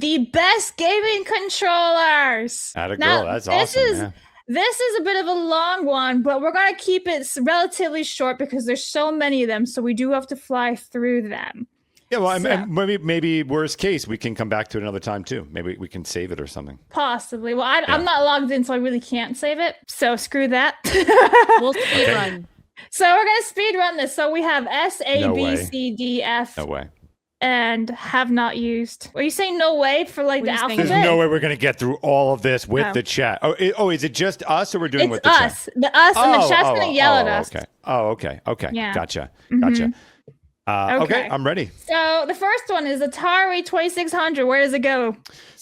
the best gaming controllers. Atta Now, girl, that's this awesome. This is a bit of a long one, but we're going to keep it relatively short because there's so many of them, so we do have to fly through them. Yeah, well, and maybe worst case, we can come back to it another time too. Maybe we can save it or something. Possibly. Well, I'm not logged in, so I really can't save it. So screw that. We'll speedrun. So we're going to speed run this. So we have S, A, No B, way. C, D, F. No way. And have not used. Are you saying no way for like What the are you saying? alphabet? There's no way we're going to get through all of this with the chat. Oh, is it just us or we're doing It's with the us. chat? The us and the chat's going to yell at us. Okay. Oh, okay. Okay. Yeah. Gotcha. Mhm. Gotcha. Okay, I'm ready. So the first one is Atari 2600. Where does it go?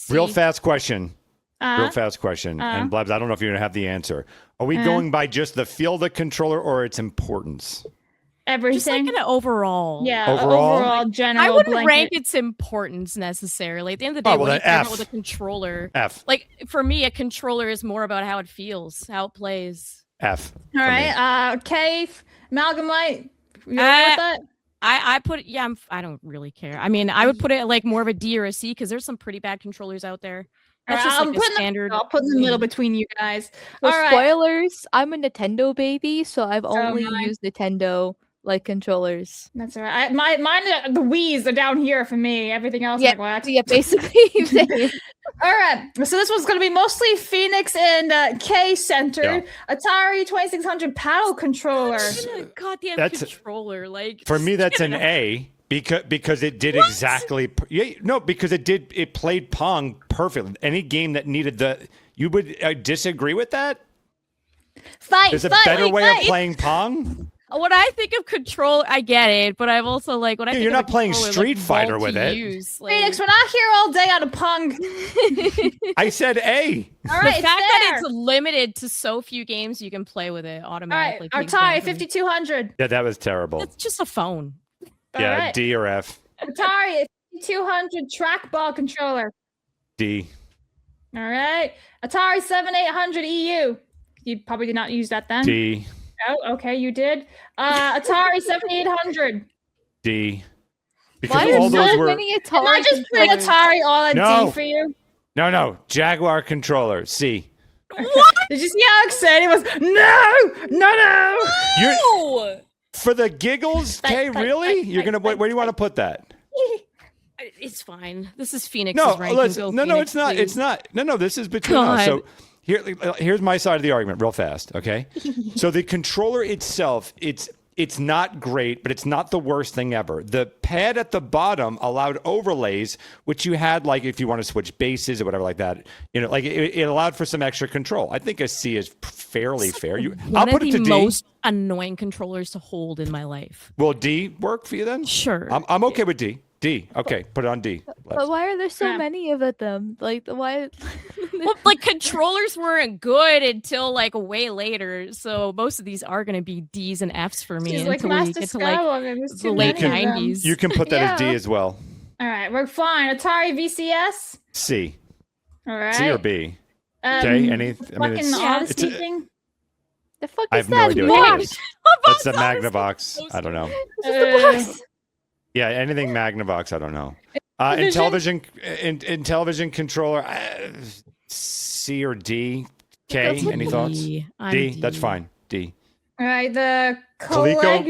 Real fast question. Uh, Real fast question. And Blabs, I don't know if you're going to have the answer. Are we going by just the feel of the controller or its importance? Everything. Just like an overall. Yeah, Overall? general I wouldn't blanket. rank its importance necessarily. At the end of the day, well, when you then care F. about with a controller, F. like for me, a controller is more about how it feels, how it plays. F. All for me. right. Cave, Amalgamite. You all right with that? I put I don't really care. I mean, I would put it at like more of a D or a C because there's some pretty bad controllers out there. That's just like a standard. I'll put in the middle between you guys. So All right. spoilers, I'm a Nintendo baby, so I've only am I. used Nintendo like controllers. That's all right. Mine, the Wii's are down here for me. Everything else, Yeah, is like, yeah, basically. Same. all right. So this one's going to be mostly Phoenix and K centered. Atari 2600 paddle controller. Goddamn That's- controller, like For me, that's an A because it did exactly. Because it played Pong perfectly. Any game that needed you would disagree with that? There's a better way of playing Pong. When I think of control, I get it, but I've also like when I think You're of not a playing controller, Street like, Fighter with it. multi-use, like, Phoenix, we're not here all day on a Pong. I said A. All the right, fact that fair. it's limited to so few games you can play with it All right, automatically. takes Atari down for me. 5200. Yeah, that was terrible. It's just a phone. All Yeah, right. D or F. Atari 5200 trackball controller. D. All right. Atari 7800 EU. You probably did not use that then. D. Oh, okay, you did. Atari 7800. D. Because Why are all those so were many Can I Atari just put controllers? Atari all at No. D for you? no Jaguar controller. C. What? Did you see how excited it was? No. You're No! for the giggles, Kay. Really? You're gonna where do you want to put that? It's fine. This is Phoenix's No, ranking. listen, Go no, Phoenix, it's not. please. It's not. No, this is between us. God. So here's my side of the argument, real fast. Okay. So the controller itself, it's not great, but it's not the worst thing ever. The pad at the bottom allowed overlays, which you had like if you want to switch bases or whatever like that. Like it allowed for some extra control. I think a C is fairly fair. I'll put it to the D. most annoying controllers to hold in my life. Will D work for you then? Sure. I'm okay with D. D. Okay, put it on D. But why are there so Yeah. many of them? Like, why? Well, like controllers weren't good until like way later, so most of these are going to be D's and F's for me She's like until we Master get to like Skywalker. There's the too late many of them. 90s. You can put that as D Yeah. as well. All right, we're fine. Atari VCS. C. All right. C or B. Um, Okay. Any? Fucking it's Odyssey it's a- thing. The fuck I is have no that? idea what that box? is. That's the Box Magnavox. I don't know. It's just a box. Yeah, anything Magnavox. I don't know. In television controller, C or D. K. That's a Any thoughts? D. I'm D. D. That's fine. D. All right, the Coleco-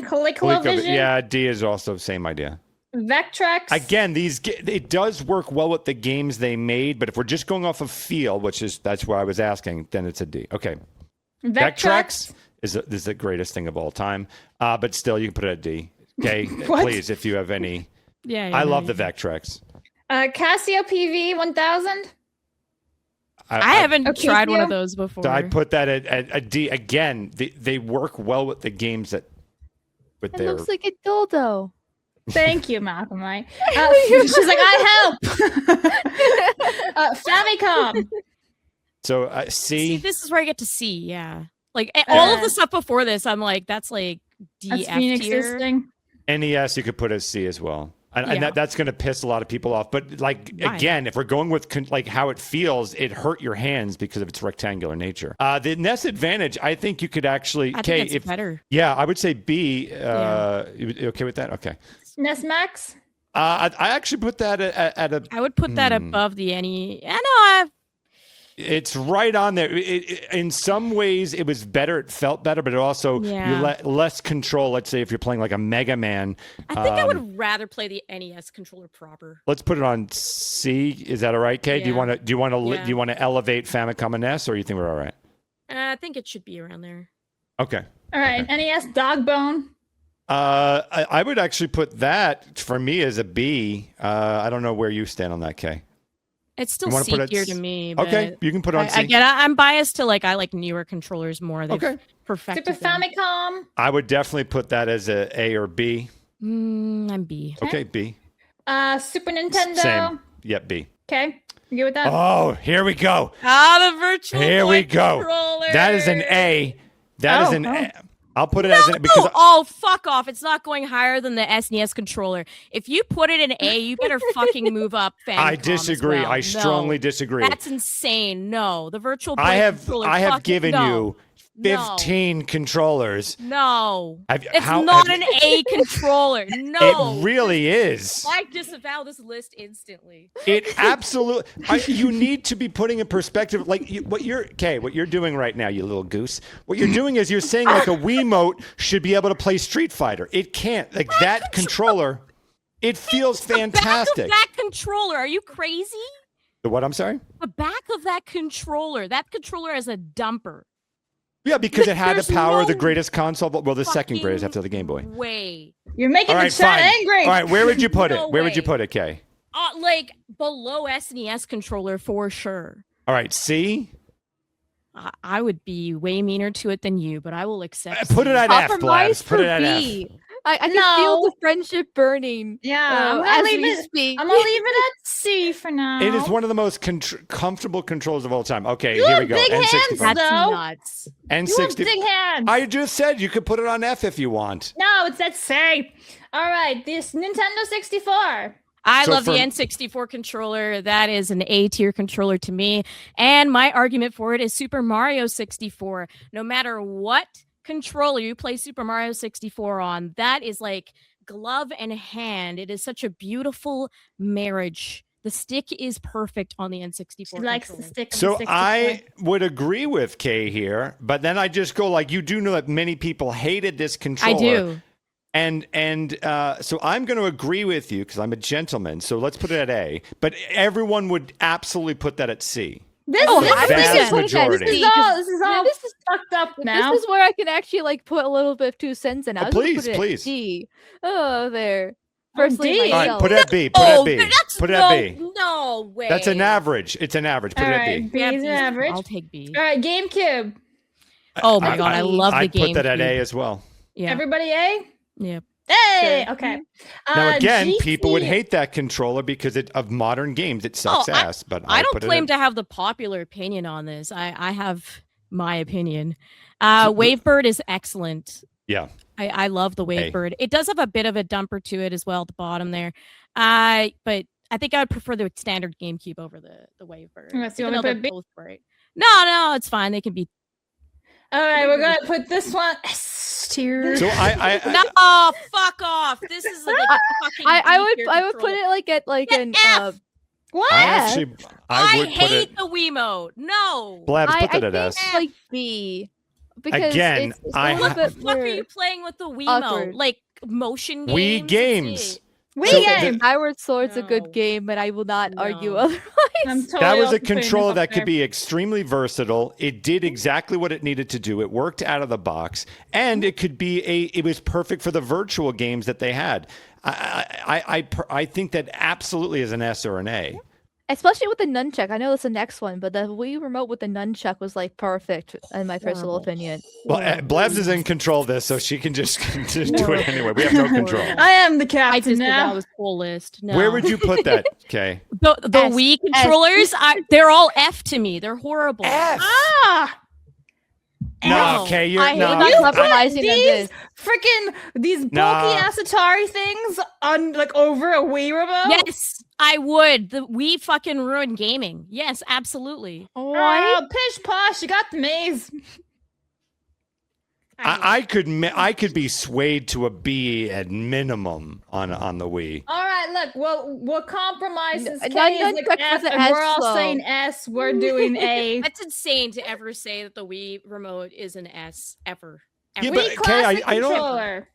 ColecoVision, Yeah, D is also same idea. Vectrex. Again, it does work well with the games they made, but if we're just going off of feel, that's why I was asking, then it's a D. Okay. Vectrex is the greatest thing of all time, but still, you can put it at D. Okay, What? please, if you have any. Yeah, I love the Vectrex. Casio PV 1000. I haven't Okay, tried one yeah. of those before. So I put that at a D. Again, they work well with the games with It their. looks like a dildo. Thank you, Malcolm. She's like, I help. Famicom. So See, C. this is where I get to C. Yeah, like all of the stuff before this, I'm like, that's like D, That's F Phoenix's tier. thing. NES, you could put as C as well. And Yeah. that's going to piss a lot of people off. But like Why? again, if we're going with like how it feels, it hurt your hands because of its rectangular nature. The NES Advantage, I think you could actually. I Kay, think it's better. Yeah, I would say B. Yeah. You okay with that? Okay. NES Max. I actually put that at a. I would put that above the NES. I know. It's right on there. In some ways, it was better. It felt better, but it also you less control. Let's say if you're playing like a Mega Man. I think I would rather play the NES controller proper. Let's put it on C. Is that all right, Kay? Yeah. Do you want to elevate Famicom and NES, or you think we're all right? I think it should be around there. Okay. All right, okay. NES Dog Bone. I would actually put that for me as a B. I don't know where you stand on that, Kay. It's still C tier to me. But okay, you can put on C. I'm biased to I like newer controllers more. They've perfected Super Famicom. I would definitely put that as a or B. I'm B. Okay, B. Super Nintendo. Same. Yep, B. Okay, you good with that? Oh, here we go. The virtual Here we go. controller. That is an A. That is an A. I'll put it as an because fuck off. It's not going higher than the SNES controller. If you put it in A, you better fucking move up Famicom. I disagree. As well. I strongly disagree. That's insane. No, the virtual boy I controller. have given no. you 15 controllers. Not an A controller. No. It really is. I disavow this list instantly. It absolutely. You need to be putting in perspective, like what you're doing right now, you little goose. What you're doing is you're saying like a Wiimote should be able to play Street Fighter. It can't. Like that controller. It feels fantastic. The back of that controller. Are you crazy? The what? I'm sorry. The back of that controller. That controller is a dumper. Yeah, because it had the power of the no greatest console. Well, the second greatest after the Game Boy. Way. You're making the chat angry. All right, where would you put it? No Where would way. you put it, Kay? Like below SNES controller for sure. All right, C. I would be way meaner to it than you, but I will accept. Put it at F, Compromise Blabs. Put it for at B. F. I can feel the friendship burning. Yeah, I'm as gonna leave we it. speak. I'm gonna leave it at C for now. It is one of the most comfortable controllers of all time. Okay, You here have we go. big hands, N64. That's though. nuts. You have N60. big hands. I just said you could put it on F if you want. No, it's at C. All right, this Nintendo 64. I So love the for- N64 controller. That is an A tier controller to me. And my argument for it is Super Mario 64. No matter what controller you play Super Mario 64 on, that is like glove and hand. It is such a beautiful marriage. The stick is perfect on the N64. She likes the controller. stick. of So the 64. I would agree with Kay here, but then I just go like, you do know that many people hated this controller. I do. And so I'm going to agree with you because I'm a gentleman. So let's put it at A. But everyone would absolutely put that at C. This The is vast majority. This is all this is fucked up now. This is where I can actually like put a little bit of 2 cents in. I was gonna Please, put it at please. D. Oh, there. Oh, Personally, D. All right, myself. put it at B. Put it at B. That's Put it at B. No way. That's an average. It's an average. Put All it right, at B. B is B's- average. I'll take B. All right, GameCube. Oh my god, I love the I'd game. put that at A as well. Yeah. Everybody A? Yeah. Hey, Sure. okay. Now again, GT. people would hate that controller because of modern games. It sucks ass. But I don't put it claim at- to have the popular opinion on this. I have my opinion. WaveBird is excellent. Yeah. I love the WaveBird. It does have a bit of a dumper to it as well at the bottom there. But I think I would prefer the standard GameCube over the WaveBird. Okay, so you even want though me to they're put B? both great. No, it's fine. They can be. All right, we're gonna put this one S tier. So I No, fuck off. This is like a fucking. I D-tier would put controller. it like at like Get an F. What? I would put hate it. the Wiimote. No. Blabs, I put that at think S. like B. Because Again, it's I a little ha- bit What the fuck are more you playing with the Wiimote? awkward. Like motion Wii games? games. That's it. Wii So game. Skyward Sword's a No. good game, but I will not argue No. otherwise. I'm totally That was also a putting this controller up that could there. be extremely versatile. It did exactly what it needed to do. It worked out of the box, and it could be it was perfect for the virtual games that they had. I think that absolutely is an S or an A. Especially with the nunchuck. I know that's the next one, but the Wii remote with the nunchuck was like perfect in my personal Horrible. opinion. Well, Blabs is in control of this, so she can just do it anyway. We have no control. I am the I captain just now. that was full list. No. Where would you put that, Kay? the S, Wii S. controllers? They're all F to me. They're horrible. Ah! No, F. Kay, you're I hate no. not You compromising put on these this. freaking these bulky Nah. ass Atari things on like over a Wii remote. Yes, I would. The Wii fucking ruined gaming. Yes, absolutely. Oh, pish posh, you got the maze. I could be swayed to a B at minimum on the Wii. All right, look, we'll compromise since N- K is Nunchuck like F, was an and we're S, all though. saying S. We're doing A. That's insane to ever say that the Wii remote is an S ever. Yeah, ever. but Wii Kay, Classic I don't. controller.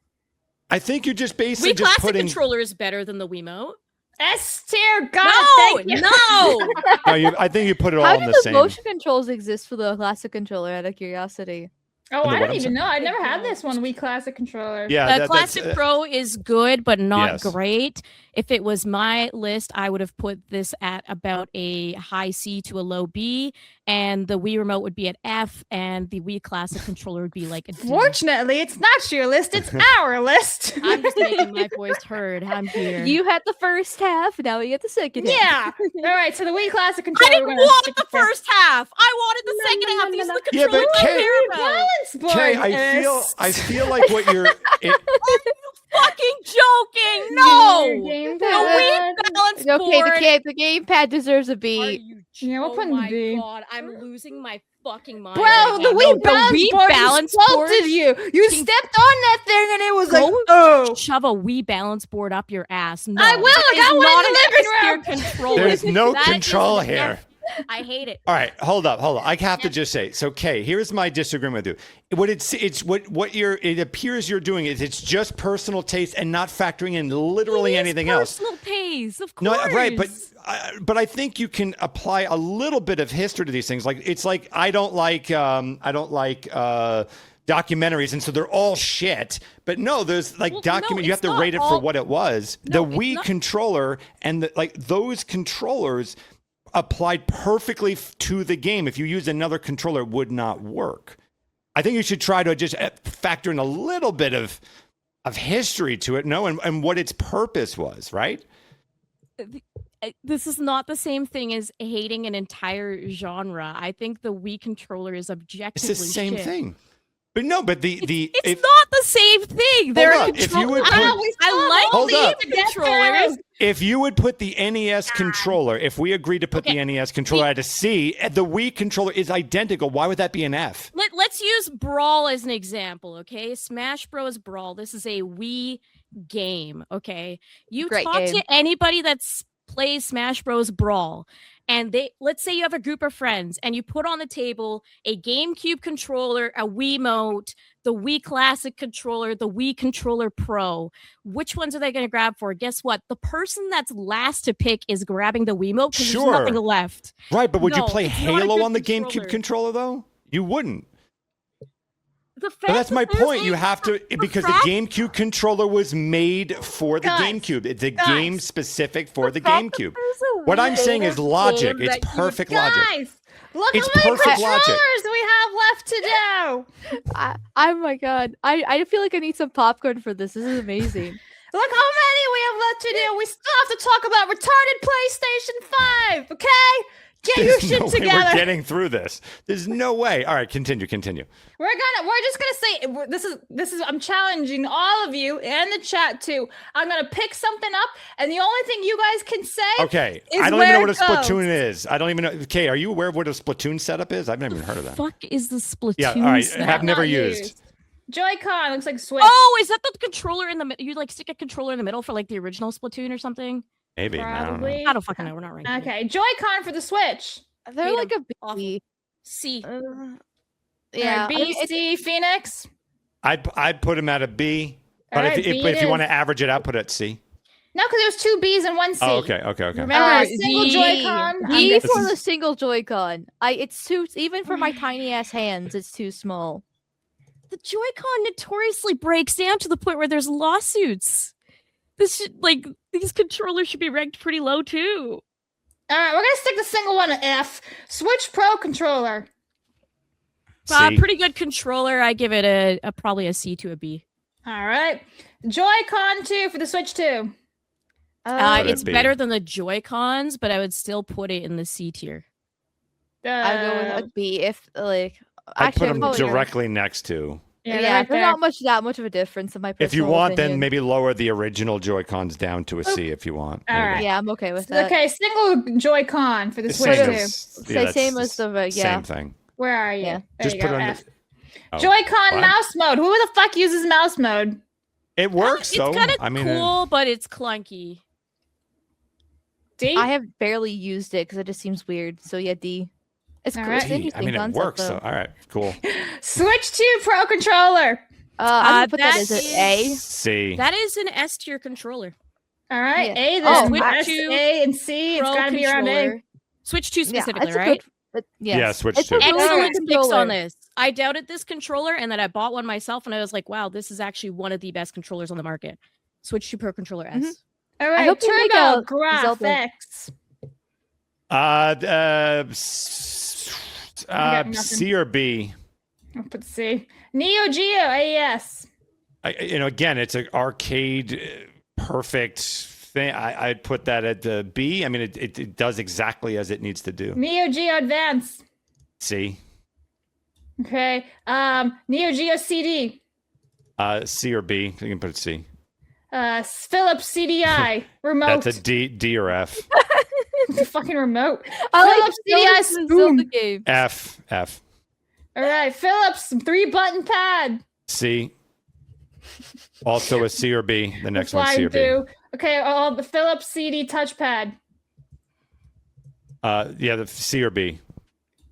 I think you're just basically Wii just Classic putting. controller is better than the Wiimote. S tier. Got No, it. Thank you. no. No, I think you put it all How in do the the same. motion controls exist for the classic controller? Out of curiosity. Oh, What I don't I'm even saying. know. I never had this one Wii Classic controller. Yeah, The Classic Pro is good, but not Yes. great. If it was my list, I would have put this at about a high C to a low B, and the Wii Remote would be at F, and the Wii Classic controller would be like a D. Fortunately, it's not your list. It's our list. I'm just making my voice heard. I'm here. You had the first half. Now we get the second half. Yeah. All right. So the Wii Classic I controller. didn't we're gonna want stick the with that. first half. I wanted the second half. These are the Yeah, but controllers I Kay- care about. Balance board. Kay, is- I feel like what you're. Fucking joking. No. Your The gamepad. Wii balance Okay, board. the gamepad deserves a Are B. you Yeah, we'll oh put in the my B. god, I'm losing my fucking mind. Bro, right the now. Wii No, balance Wii board balance insulted board? you. You Can- stepped on that thing and it was like, Go oh. Shove a Wii balance board up your ass. No, I will. I that is got one in not the an living S-tier room. controller. There's no That is control an here. F. I hate it. All right, hold up. I have to just say. So, Kay, here's my disagreement with you. It appears you're doing is it's just personal taste and not factoring in literally It is anything else. Personal taste, of No, course. right, but I think you can apply a little bit of history to these things. Like it's like I don't like documentaries, and so they're all shit. But no, there's like Well, no, you have it's to not rate it for all- what it was. No, the it's Wii not- controller and those controllers applied perfectly to the game. If you use another controller, it would not work. I think you should try to just factor in a little bit of history to it, and what its purpose was, right? This is not the same thing as hating an entire genre. I think the Wii controller is It's objectively the same shit. thing. But no, but It's not the same thing. They're up. If you would put- I Hold like up. the controllers. If you would put the NES controller, if we agreed to put Okay. the NES controller at a C, the Wii controller is identical. Why would that be an F? Let's use Brawl as an example, okay? Smash Bros. Brawl. This is a Wii game, okay? You Great talk game. to anybody that's plays Smash Bros. Brawl, and let's say you have a group of friends, and you put on the table a GameCube controller, a Wiimote, the Wii Classic controller, the Wii Controller Pro. Which ones are they going to grab for? Guess what? The person that's last to pick is grabbing the Wiimote because Sure. there's nothing left. Right, but would you No, play it's not a Halo good on the controller. GameCube controller though? You wouldn't. The fact But that's my that there's point. You have to because the fact- GameCube controller was made for the Guys, GameCube. It's a guys, game specific for the fact that GameCube. there's a What I'm Wii saying is game logic. that It's you- perfect logic. Guys, look It's how many perfect controllers logic. we have left to do. Oh my god. I feel like I need some popcorn for this. This is amazing. Look how many we have left to do. We still have to talk about retarded PlayStation 5, okay? Get your There's shit no way together. we're getting through this. There's no way. All right, continue. We're just gonna say this is I'm challenging all of you and the chat too. I'm gonna pick something up, and the only thing you guys can say Okay, is I don't even where know what a it goes. Splatoon is. I don't even know. Okay, are you aware of what a Splatoon setup is? I've never even heard of that. Fuck is the Splatoon? Yeah, all right. setup? Have never Not used. Joy-Con looks like Switch. Oh, is that the controller in the middle? You like stick a controller in the middle for like the original Splatoon or something? Maybe. I don't know. Probably. I don't fucking know. We're not right. Okay, Joy-Con for the Switch. They're Hate like a Awful. B. C. Yeah. All right, B, I mean, C, Phoenix. I'd put him at a B. But All right, if B you it want is. to average it out, put it at C. No, because there's two B's and one C. Oh, okay. Remember, single D. Joy-Con. D I'm This for is- the single Joy-Con. It's too even for my tiny ass hands. It's too small. The Joy-Con notoriously breaks down to the point where there's lawsuits. These controllers should be ranked pretty low too. All right, we're gonna stick the single one at F. Switch Pro controller. C. Pretty good controller. I give it a probably a C to a B. All right, Joy-Con 2 for the Switch 2. Put it It's B. better than the Joy-Cons, but I would still put it in the C tier. I go with a B if like. I'd put actually, him probably- directly next to. Yeah, Yeah, they're right there's there. not that much of a difference in my personal If you want, then opinion. maybe lower the original Joy-Cons down to a C if you want. All Maybe. right. Yeah, I'm okay with that. Okay, single Joy-Con for the The Switch same 2. as- Say that's same as the yeah. Same thing. Where are you? Yeah. There Just you put go, it on F. Oh, Joy-Con what? mouse mode. Who the fuck uses mouse mode? It works, It's though. kind of I mean, cool, but it's clunky. D? I have barely used it because it just seems weird. So yeah, D. It's All cool. right. It's D. an interesting I mean, it concept, works. So, though. all right, cool. Switch 2 Pro Controller. I'm gonna put that that as an is- A. C. That is an S tier controller. All right, Yeah. A Oh, then. Switch S, 2 A, and C. It's Pro got to be around A. controller. Switch 2 specifically, it's a right? Good, yes. Yeah, Switch it's 2. A really good Excellent picks controller. on this. I doubted this controller, and then I bought one myself, and I was like, wow, this is actually one of the best controllers on the market. Switch 2 Pro Controller S. Mhm. All right, hope you make Turbo a Zelda. Graphics. Uh, got nothing. C or B. I'll put C. Neo Geo AES. Again, it's an arcade perfect thing. I'd put that at the B. I mean, it does exactly as it needs to do. Neo Geo Advance. C. Okay. Neo Geo CD. C or B. You can put C. Phillips CDI remote. That's a D or F. The fucking remote. I like Phillips CDI Phillips and Zelda spoon. game. F. All right, Phillips 3-button pad. C. Also a C or B. The next one's C or B. Flying through. Okay, the Philips CD touchpad. Yeah, the C or B.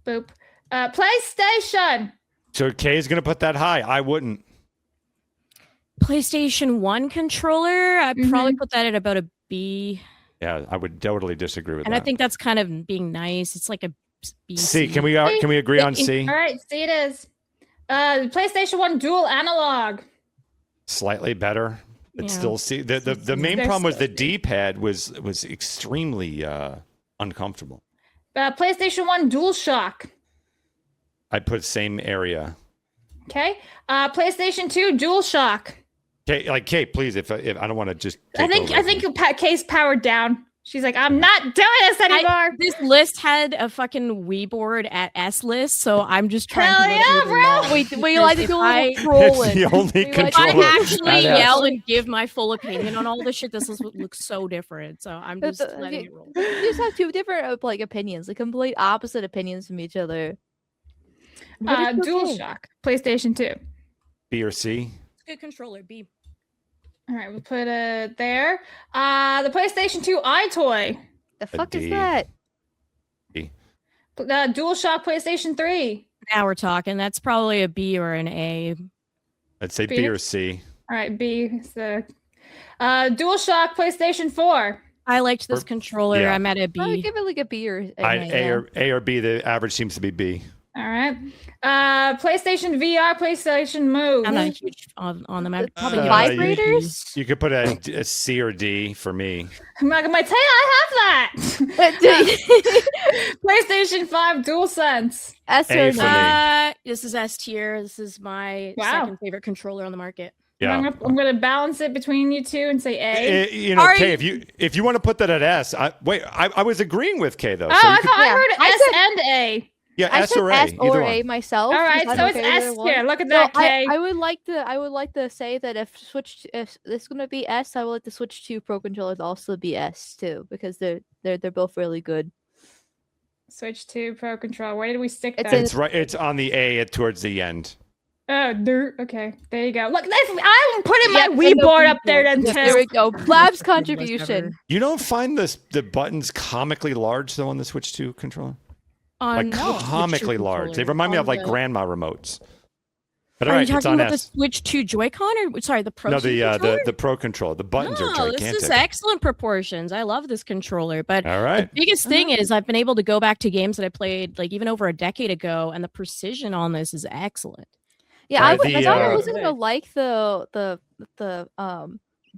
Boop. PlayStation. So K is going to put that high. I wouldn't. PlayStation 1 controller, I'd probably put that at about a B. Yeah, I would totally disagree with And that. I think that's kind of being nice. It's like a B. C. Can we agree on C? All right, C it is. PlayStation 1 dual analog. Slightly better, but Yeah. still C. The main They're problem was still the D-pad was extremely uncomfortable. PlayStation 1 DualShock. I'd put same area. Okay. PlayStation 2 DualShock. Kate, please, if I don't want to just. I take think over. Kay's powered down. She's like, I'm not doing this anymore. This list had a fucking Wii board at S list, so I'm just trying Hell to yeah, move it bro! along. We like to If do a I- little trolling. It's the only We like- If controller. I actually at S. yell and give my full opinion on all this shit, this would look so different. So I'm just letting it roll. You just have two different opinions, like complete opposite opinions from each other. But it's okay. DualShock. PlayStation 2. B or C. Good controller, B. All right, we'll put it there. The PlayStation 2 iToy. The fuck D. is that? DualShock PlayStation 3. Now we're talking. That's probably a B or an A. I'd say B B? or C. All right, B. So, DualShock PlayStation 4. I liked this Or- controller. yeah. I'm at a I would B. give it like a B or an A or B. The average seems to be B. All right. PlayStation VR, PlayStation Move. I'm not huge on them. I'd probably The give it a B. vibrators? You could put a C or D for me. I'm not gonna tell you I have that. PlayStation 5 DualSense. S A or for no? me. This is S tier. This is my Wow. second favorite controller on the market. Yeah. I'm gonna balance it between you two and say A. Are Kay, you- if you want to put that at S, I was agreeing with Kay though. Oh, so you I could- thought I Yeah, heard I S said- and A. yeah, I S said or A. S Either or one. A myself. All right, because so I'm it's okay with S either one. tier. Look at No, that, Kay. I would like to say that if this is gonna be S, I would like the Switch 2 Pro controllers also be S too, because they're both really good. Switch to Pro Control. Where did we stick It's that? in- It's right. It's on the A towards the end. Oh, dirt. Okay, there you go. Look, I'm putting my Yep, Wii and the board Wii up there board. then Yes, too. there we go. Blab's Ever. contribution. You don't find the buttons comically large though on the Switch 2 controller? Like On Switch 2 comically large. They controller. remind me On of like the- grandma remotes. But all Are right, you it's talking on about the S. Switch 2 Joy-Con or sorry, the Pro No, 2 the controller? Pro controller. The buttons are No, gigantic. this is excellent proportions. I love this controller, but All the right. biggest thing is I've been able to go back to games that I played like even over a decade ago, and the precision on this is excellent. Yeah, Right, I thought I the, wasn't gonna like the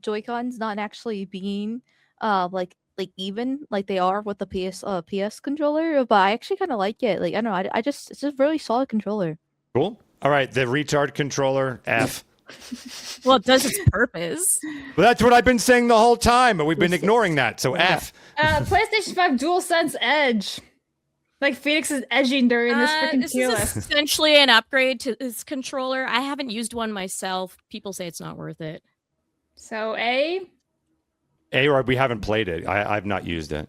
Joy-Cons not actually being like even like they are with the PS controller, but I actually kind of like it. Like I don't know, I just it's a really solid controller. Cool. All right, the retard controller, F. Well, it does its purpose. Well, that's what I've been saying the whole time, but we've been Listen. ignoring that. So F. PlayStation 5 DualSense Edge. Like Phoenix is edging during this freaking This tier is list. essentially an upgrade to this controller. I haven't used one myself. People say it's not worth it. So A. Or we haven't played it. I've not used it.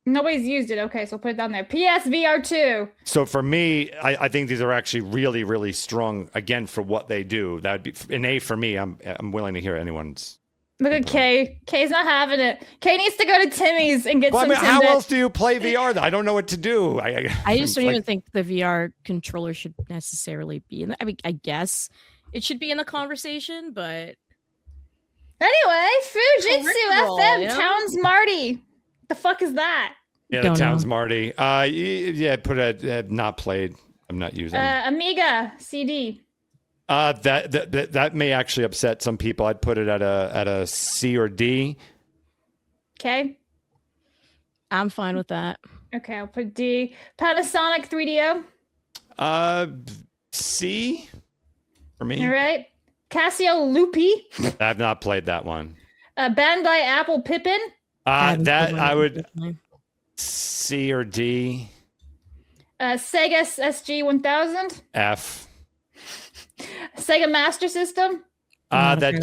Nobody's used it. Okay, so put it down there. PSVR 2. So for me, I think these are actually really, really strong. Again, for what they do, that would be an A for me. I'm willing to hear anyone's. Look at Kay. Kay's not having it. Kay needs to go to Timmy's and get Well, some. I mean, how Timbit. else do you play VR? I don't know what to do. I just don't even think the VR controller should necessarily be in the, I mean, I guess it should be in the conversation, but Anyway, Fujitsu Peripheral, FM yeah. Towns Marty. The fuck is that? Yeah, Don't the Towns know. Marty. Yeah, put a not played. I'm not using. Amiga CD. That may actually upset some people. I'd put it at a C or D. Okay. I'm fine with that. Okay, I'll put D. Panasonic 3DO. C for me. All right. Casio Loopy. I've not played that one. Bandai Apple Pippin. That I would C or D. Sega SG 1000. F. Sega Master System. That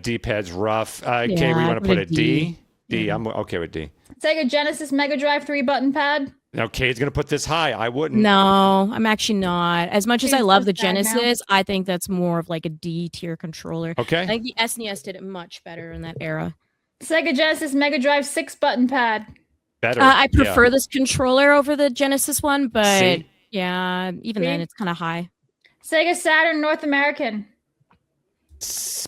D-pad's rough. Okay, we want to put a D. D. I'm okay with D. Sega Genesis Mega Drive 3-button pad. Okay, he's gonna put this high. I wouldn't. No, I'm actually not. As much as I love the It's bad now. Genesis, I think that's more of like a D tier controller. I Okay. think the SNES did it much better in that era. Sega Genesis Mega Drive 6-button pad. Better. I prefer this controller over the Genesis one, but C. yeah, even C? then it's kind of high. Sega Saturn North American.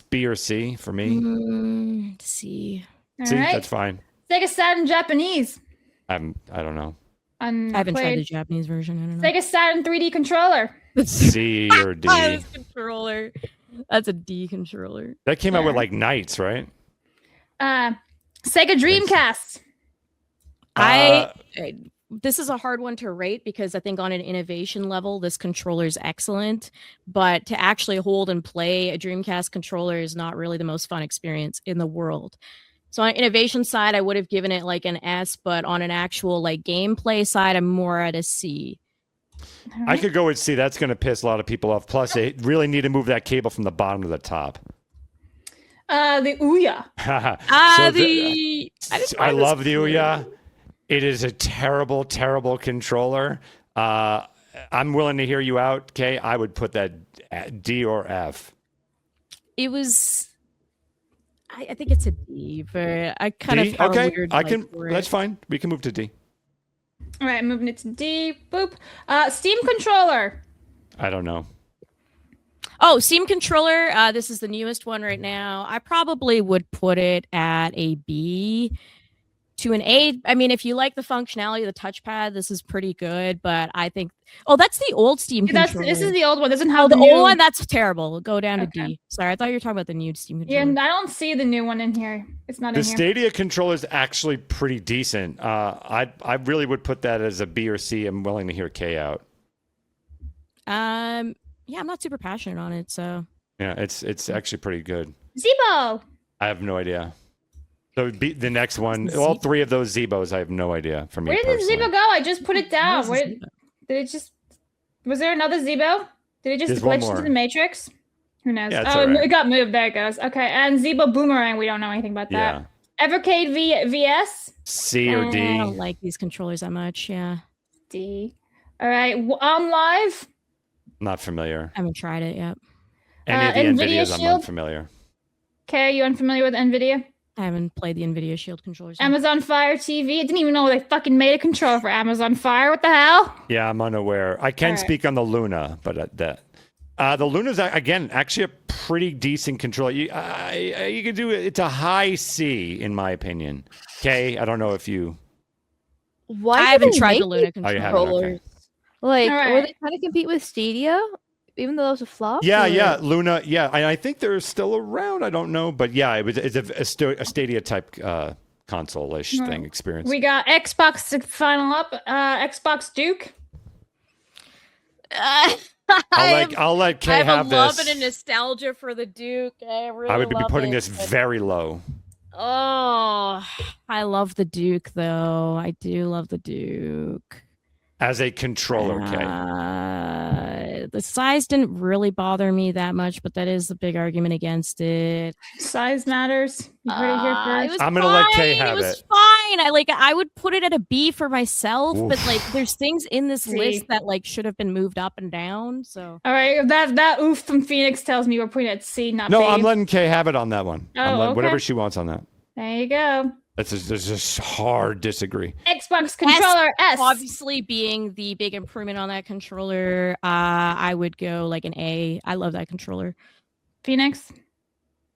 B or C for me. C. All C, right. that's fine. Sega Saturn Japanese. I don't know. I haven't tried the Japanese version. I don't know. Sega Saturn 3D controller. C or D. This controller. That's a D controller. That came out with like Knights, right? Sega Dreamcast. This is a hard one to rate because I think on an innovation level, this controller is excellent, but to actually hold and play a Dreamcast controller is not really the most fun experience in the world. So on innovation side, I would have given it like an S, but on an actual like gameplay side, I'm more at a C. I could go with C. That's going to piss a lot of people off. Plus, they really need to move that cable from the bottom to the top. The Ouya. I love the Ouya. It is a terrible, terrible controller. I'm willing to hear you out, Kay. I would put that at D or F. It was. I think it's a D, but I kind D? of have Okay. a weird. I like, can. for it. That's fine. We can move to D. All right, moving it to D. Boop. Steam controller. I don't know. Oh, Steam controller. This is the newest one right now. I probably would put it at a B to an A. I mean, if you like the functionality of the touchpad, this is pretty good. But I think, that's the old Steam controller. This is the old one. Doesn't have the new... old one. That's terrible. Go down to Okay. D. Sorry, I thought you were talking about the new Steam Yeah, controller. I don't see the new one in here. It's not The in here. Stadia controller is actually pretty decent. I really would put that as a B or C. I'm willing to hear Kay out. Yeah, I'm not super passionate on it, so. Yeah, it's actually pretty good. Zebo. I have no idea. So the next one, What's all Zebo? three of those Zebos, I have no idea. For me, Where did personally. Zebo go? I just put it down. How's Where this did it just? Was there another Zebo? Did it just There's one glitch into more. the Matrix? Who knows? Yeah, it's oh, all right. it got moved. There it goes. Okay, and Zebo Boomerang. We don't know anything about Yeah, that. Evercade VS. C or D. I don't like these controllers that much. Yeah, D. All right. Live. Not familiar. I haven't tried it yet. Any of the NVIDIA Nvidias, I'm Shield? unfamiliar. Okay, you unfamiliar with NVIDIA? I haven't played the NVIDIA Shield controllers. yet. Amazon Fire TV. I didn't even know they fucking made a controller for Amazon Fire. What the hell? Yeah, I'm unaware. I can All right. speak on the Luna, but the Luna's again actually a pretty decent controller. You can do it. It's a high C in my opinion. Kay, I don't know if you. Why I do haven't they tried make the Luna these controller. Oh, you haven't? Okay. controllers? Like, All were right. they trying to compete with Stadia, even though it was a flop? Yeah, or- yeah, Luna. Yeah, I think they're still around. I don't know, but yeah, it's a Stadia type console-ish Right. thing experience. We got Xbox to final up. Xbox Duke. I'll let Kay I have have a love this. and a nostalgia for the Duke. I really I would be love putting it, this but- very low. Oh, I love the Duke though. I do love the Duke. As a controller, Kay. The size didn't really bother me that much, but that is the big argument against it. Size matters. You heard it here It first. was I'm gonna let Kay fine, have it. Was it. fine. I would put it at a B for myself, but like there's things in this C. list that like should have been moved up and down. So All right, that oof from Phoenix tells me we're putting it at C, not No, B. I'm letting Kay have it on that one. I'm Oh, letting, okay. whatever she wants on that. There you go. That's just hard disagree. Xbox controller S. obviously being the big improvement on that controller, I would go like an A. I love that controller. Phoenix.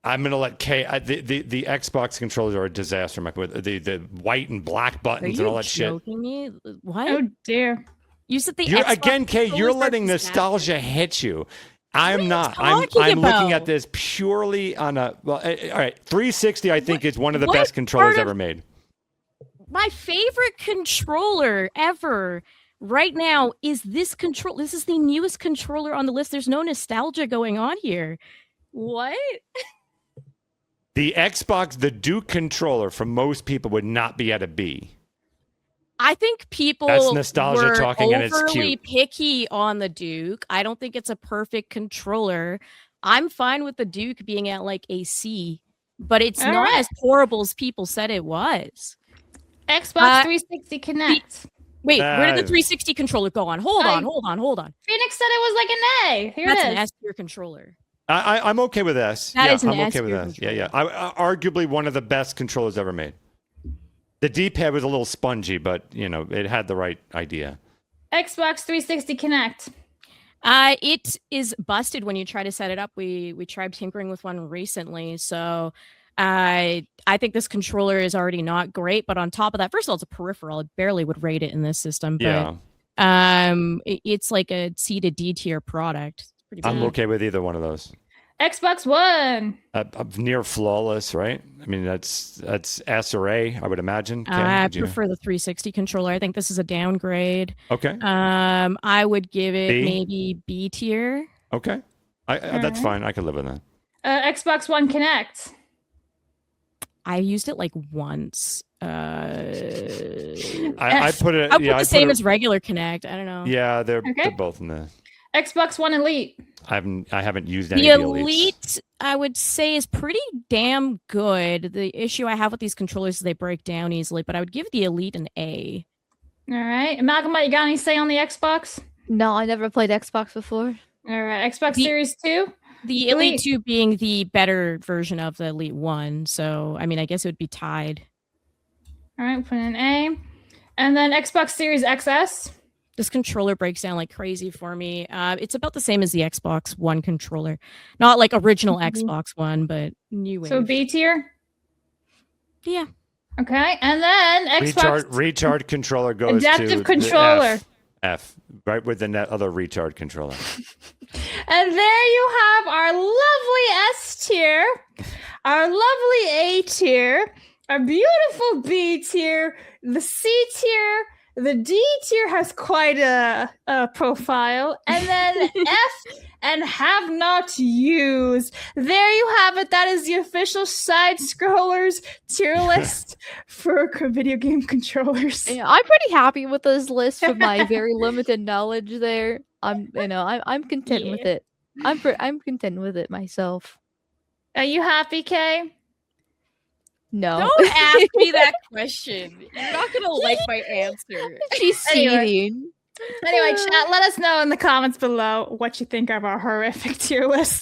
I'm gonna let Kay. The Xbox controllers are a disaster. Mike, with the white and black Are buttons you and all that shit. joking me? What? Oh dear. You said the You're, Xbox again, Kay, you're controllers are letting disaster? nostalgia hit you. I'm are you not. talking I'm looking about? at this purely on a. Well, all right. 360, I think, is one of the what best controllers part of- ever made. My favorite controller ever right now is this control. This is the newest controller on the list. There's no nostalgia going on here. What? The Xbox, the Duke controller, for most people, would not be at a B. I think people That's nostalgia were talking, and it's overly cute. picky on the Duke. I don't think it's a perfect controller. I'm fine with the Duke being at like a C, but it's All not right. as horrible as people said it was. Xbox 360 Connect. Wait, where did the Uh, 360 controller go on? Hold on. Phoenix said it was like an A. Here That's it an is. S tier controller. I'm okay with S. That yeah, is an I'm okay S with tier S. Yeah. Arguably one of the best controllers ever made. The D-pad was a little spongy, but it had the right idea. Xbox 360 Connect. It is busted when you try to set it up. We tried tinkering with one recently, so I think this controller is already not great. But on top of that, first of all, it's a peripheral. I barely would rate it in this system. But Yeah, it's like a C to D tier product. It's pretty I'm bad. okay with either one of those. Xbox One. Near flawless, right? I mean, that's S or A, I would imagine. Kay, I would you- prefer the 360 controller. I think this is a downgrade. Okay. I would give it B? maybe B tier. Okay. That's Alright. fine. I can live with that. Xbox One Connect. I used it like once. I put it. I put yeah, the I same put as regular Connect. I don't know. Yeah, they're Okay. both in the. Xbox One Elite. I haven't used any The of the elites. Elite, I would say, is pretty damn good. The issue I have with these controllers is they break down easily, but I would give the Elite an A. All right. Malcolm, you got any say on the Xbox? No, I never played Xbox before. All right. Xbox The- Series 2. The Elite 2 being the better version of the Elite 1. So, I mean, I guess it would be tied. All right. Put in A. And then Xbox Series XS. This controller breaks down like crazy for me. It's about the same as the Xbox One controller. Not like original Mhm. Xbox One, but new wave. So B tier. Yeah. Okay. And then Xbox Retard controller goes Adaptive to the controller. F, right with the other retard controller. And there you have our lovely S tier, our lovely A tier, our beautiful B tier, the C tier, the D tier has quite a profile, and then F and have not used. There you have it. That is the official side scrollers tier list for video game controllers. Yeah, I'm pretty happy with this list with my very limited knowledge there. I'm content with it. I'm content with it myself. Are you happy, Kay? No. Don't ask me that question. You're not going to like my answer. She's Anyway. seething. Anyway, chat, let us know in the comments below what you think of our horrific tier list.